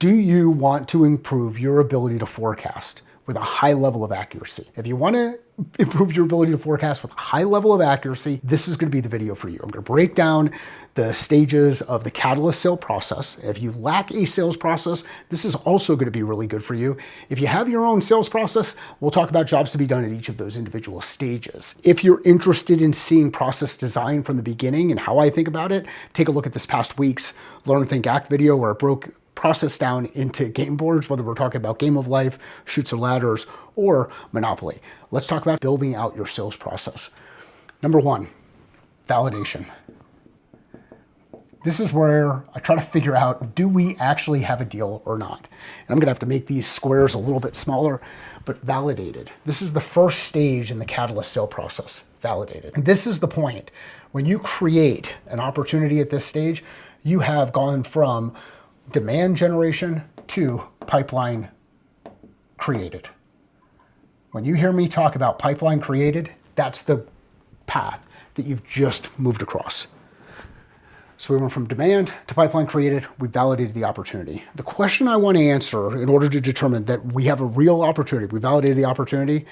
Do you want to improve your ability to forecast with a high level of accuracy? If you want to improve your ability to forecast with a high level of accuracy, this is going to be the video for you. I'm going to break down the stages of the Catalyst sale process. If you lack a sales process, this is also going to be really good for you. If you have your own sales process, we'll talk about jobs to be done at each of those individual stages. If you're interested in seeing process design from the beginning and how I think about it, take a look at this past week's Learn, Think, Act video where it broke process down into game boards, whether we're talking about Game of Life, Chutes and Ladders, or Monopoly. Let's talk about building out your sales process. Number one, validation. This is where I try to figure out, do we actually have a deal or not? And I'm gonna have to make these squares a little bit smaller, but validated. This is the first stage in the Catalyst sale process, validated. And this is the point. When you create an opportunity at this stage, you have gone from demand generation to pipeline created. When you hear me talk about pipeline created, that's the path that you've just moved across. So we went from demand to pipeline created, we validated the opportunity. The question I want to answer in order to determine that we have a real opportunity, we validated the opportunity,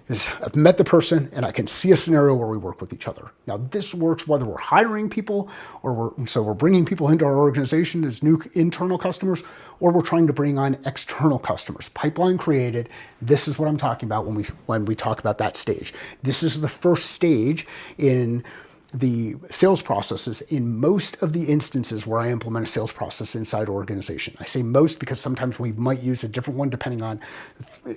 is I've met the person and I can see a scenario where we work with each other. Now this works whether we're hiring people or we're bringing people into our organization as new internal customers, or we're trying to bring on external customers. Pipeline created, this is what I'm talking about when we talk about that stage. This is the first stage in the sales processes in most of the instances where I implement a sales process inside an organization. I say most because sometimes we might use a different one depending on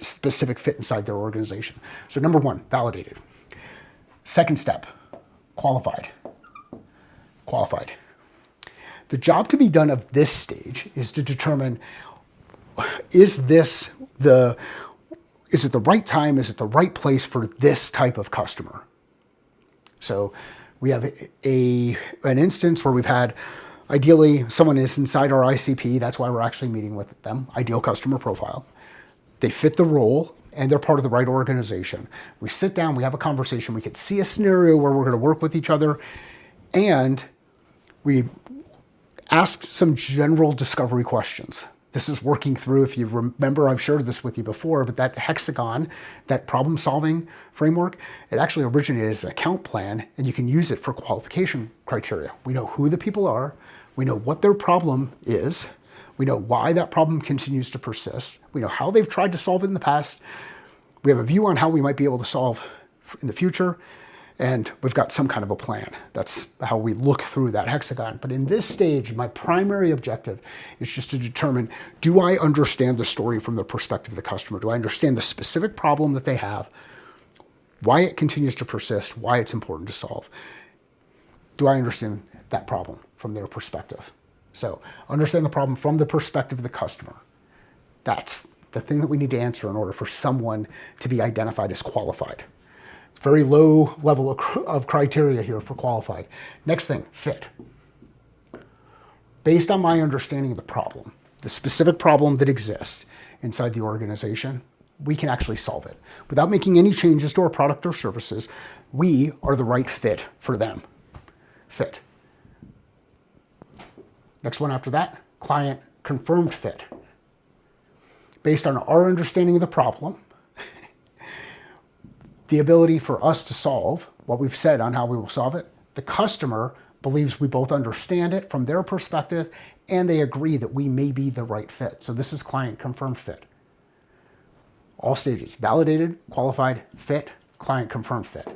specific fit inside their organization. So number one, validated. Second step, qualified. Qualified. The job to be done of this stage is to determine, is it the right time? Is it the right place for this type of customer? So we have an instance where we've had, ideally, someone is inside our ICP. That's why we're actually meeting with them, ideal customer profile. They fit the role and they're part of the right organization. We sit down, we have a conversation. We could see a scenario where we're going to work with each other, and we ask some general discovery questions. This is working through, if you remember, I've shared this with you before, but that hexagon, that problem-solving framework, it actually originated as an account plan, and you can use it for qualification criteria. We know who the people are, we know what their problem is, we know why that problem continues to persist, we know how they've tried to solve it in the past, we have a view on how we might be able to solve in the future, and we've got some kind of a plan. That's how we look through that hexagon. But in this stage, my primary objective is just to determine, do I understand the story from the perspective of the customer? Do I understand the specific problem that they have, why it continues to persist, why it's important to solve? Do I understand that problem from their perspective? So understand the problem from the perspective of the customer. That's the thing that we need to answer in order for someone to be identified as qualified. Very low level of criteria here for qualified. Next thing, fit. Based on my understanding of the problem, the specific problem that exists inside the organization, we can actually solve it. Without making any changes to our product or services, we are the right fit for them. Fit. Next one after that, client confirmed fit. Based on our understanding of the problem, the ability for us to solve what we've said on how we will solve it, the customer believes we both understand it from their perspective, and they agree that we may be the right fit. So this is client confirmed fit. All stages, validated, qualified, fit, client confirmed fit.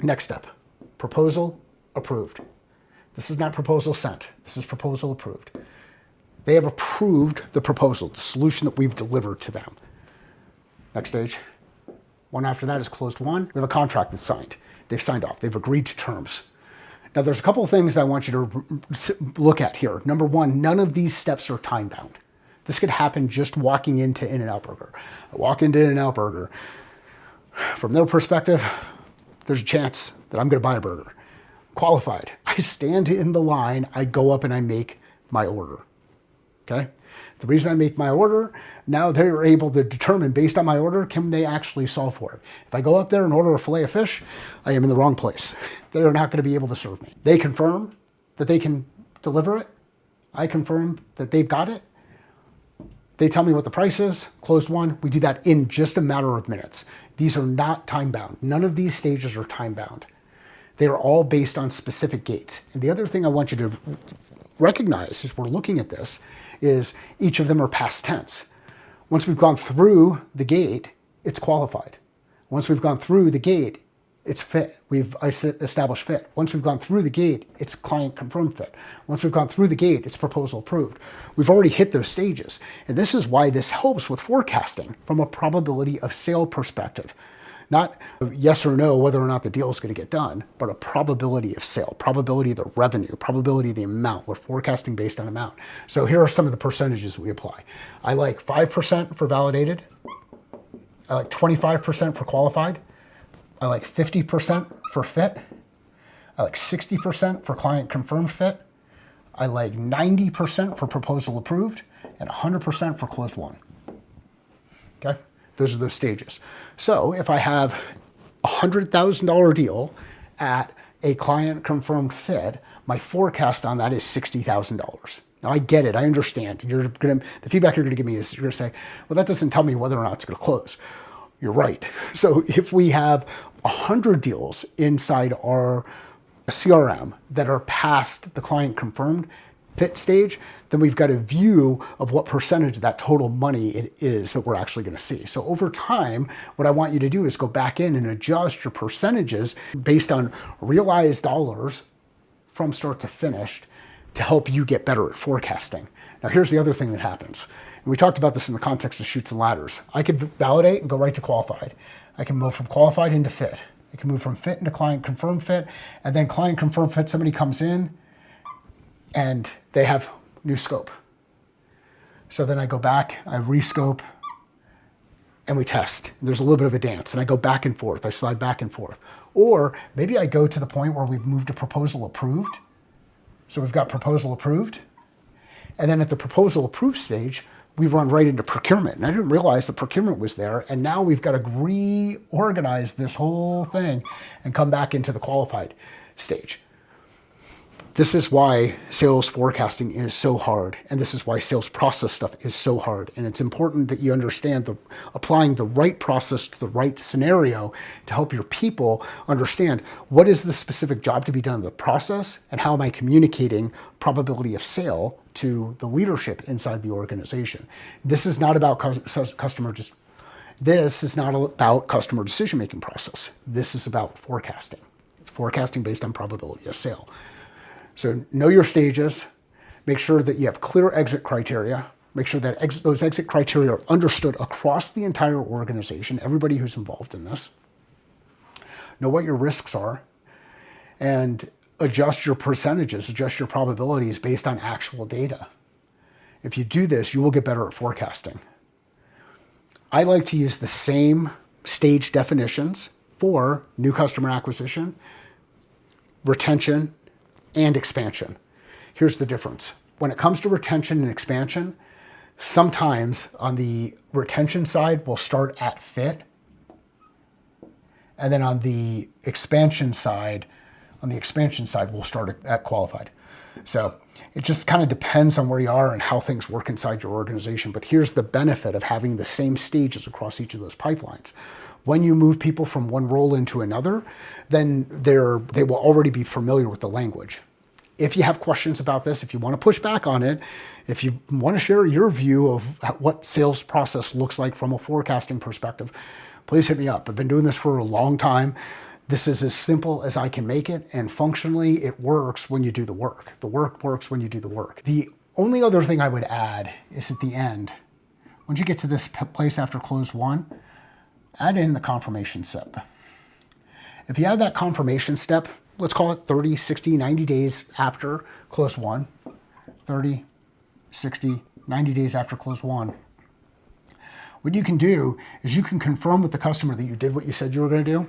Next step, proposal approved. This is not proposal sent, this is proposal approved. They have approved the proposal, the solution that we've delivered to them. Next stage. One after that is closed won. We have a contract that's signed. They've signed off. They've agreed to terms. Now, there's a couple of things that I want you to look at here. Number one, none of these steps are time bound. This could happen just walking into In-N-Out Burger. I walk into In-N-Out Burger. From their perspective, there's a chance that I'm going to buy a burger. Qualified. I stand in the line. I go up and I make my order. Okay? The reason I make my order, now they're able to determine based on my order, can they actually solve for it? If I go up there and order a fillet of fish, I am in the wrong place. They're not going to be able to serve me. They confirm that they can deliver it. I confirm that they've got it. They tell me what the price is, closed one. We do that in just a matter of minutes. These are not time bound. None of these stages are time bound. They are all based on specific gates. And the other thing I want you to recognize as we're looking at this is each of them are past tense. Once we've gone through the gate, it's qualified. Once we've gone through the gate, it's fit. We've established fit. Once we've gone through the gate, it's client confirmed fit. Once we've gone through the gate, it's proposal approved. We've already hit those stages. And this is why this helps with forecasting from a probability of sale perspective. Not yes or no, whether or not the deal is going to get done, but a probability of sale, probability of the revenue, probability of the amount. We're forecasting based on amount. So here are some of the percentages we apply. I like 5% for validated. I like 25% for qualified. I like 50% for fit. I like 60% for client confirmed fit. I like 90% for proposal approved and 100% for closed won. Okay? Those are those stages. So if I have a $100,000 deal at a client confirmed fit, my forecast on that is $60,000. Now I get it, I understand. The feedback you're gonna give me is you're gonna say, well, that doesn't tell me whether or not it's gonna close. You're right. So if we have 100 deals inside our CRM that are past the client confirmed fit stage, then we've got a view of what percentage of that total money it is that we're actually going to see. So over time, what I want you to do is go back in and adjust your percentages based on realized dollars from start to finish to help you get better at forecasting. Now, here's the other thing that happens. And we talked about this in the context of chutes and ladders. I could validate and go right to qualified. I can move from qualified into fit. I can move from fit into client confirmed fit. And then client confirmed fit, somebody comes in and they have new scope. So then I go back, I rescope, and we test. There's a little bit of a dance, and I go back and forth. I slide back and forth. Or maybe I go to the point where we've moved to proposal approved. So we've got proposal approved. And then at the proposal approved stage, we run right into procurement. And I didn't realize the procurement was there. And now we've got to reorganize this whole thing and come back into the qualified stage. This is why sales forecasting is so hard. And this is why sales process stuff is so hard. And it's important that you understand applying the right process to the right scenario to help your people understand what is the specific job to be done in the process and how am I communicating probability of sale to the leadership inside the organization. This is not about customer decision-making process. This is about forecasting. It's forecasting based on probability of sale. So know your stages, make sure that you have clear exit criteria, make sure that those exit criteria are understood across the entire organization, everybody who's involved in this. Know what your risks are, and adjust your percentages, adjust your probabilities based on actual data. If you do this, you will get better at forecasting. I like to use the same stage definitions for new customer acquisition, retention, and expansion. Here's the difference. When it comes to retention and expansion, sometimes on the retention side, we'll start at fit. And then on the expansion side, we'll start at qualified. So it just kind of depends on where you are and how things work inside your organization. But here's the benefit of having the same stages across each of those pipelines. When you move people from one role into another, then they will already be familiar with the language. If you have questions about this, if you want to push back on it, if you want to share your view of what sales process looks like from a forecasting perspective, please hit me up. I've been doing this for a long time. This is as simple as I can make it, and functionally it works when you do the work. The work works when you do the work. The only other thing I would add is at the end, once you get to this place after close one, add in the confirmation step. If you add that confirmation step, let's call it 30, 60, 90 days after close one, 30, 60, 90 days after close one, what you can do is you can confirm with the customer that you did what you said you were going to do.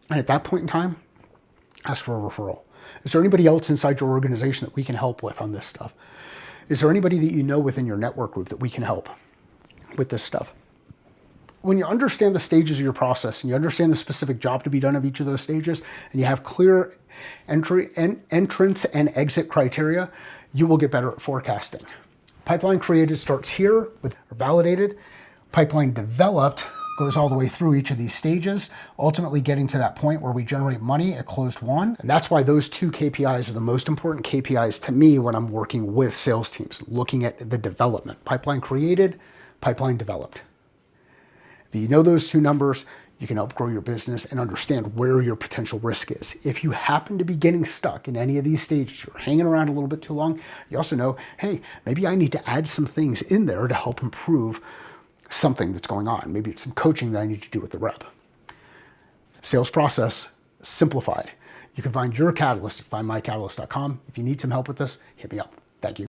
And at that point in time, ask for a referral. Is there anybody else inside your organization that we can help with on this stuff? Is there anybody that you know within your network group that we can help with this stuff? When you understand the stages of your process and you understand the specific job to be done of each of those stages, and you have clear entrance and exit criteria, you will get better at forecasting. Pipeline created starts here with validated. Pipeline developed goes all the way through each of these stages, ultimately getting to that point where we generate money at closed won. And that's why those two KPIs are the most important KPIs to me when I'm working with sales teams, looking at the development. Pipeline created, pipeline developed. If you know those two numbers, you can help grow your business and understand where your potential risk is. If you happen to be getting stuck in any of these stages, you're hanging around a little bit too long, you also know, hey, maybe I need to add some things in there to help improve something that's going on. Maybe it's some coaching that I need to do with the rep. Sales process simplified. You can find your catalyst at findmycatalyst.com. If you need some help with this, hit me up. Thank you.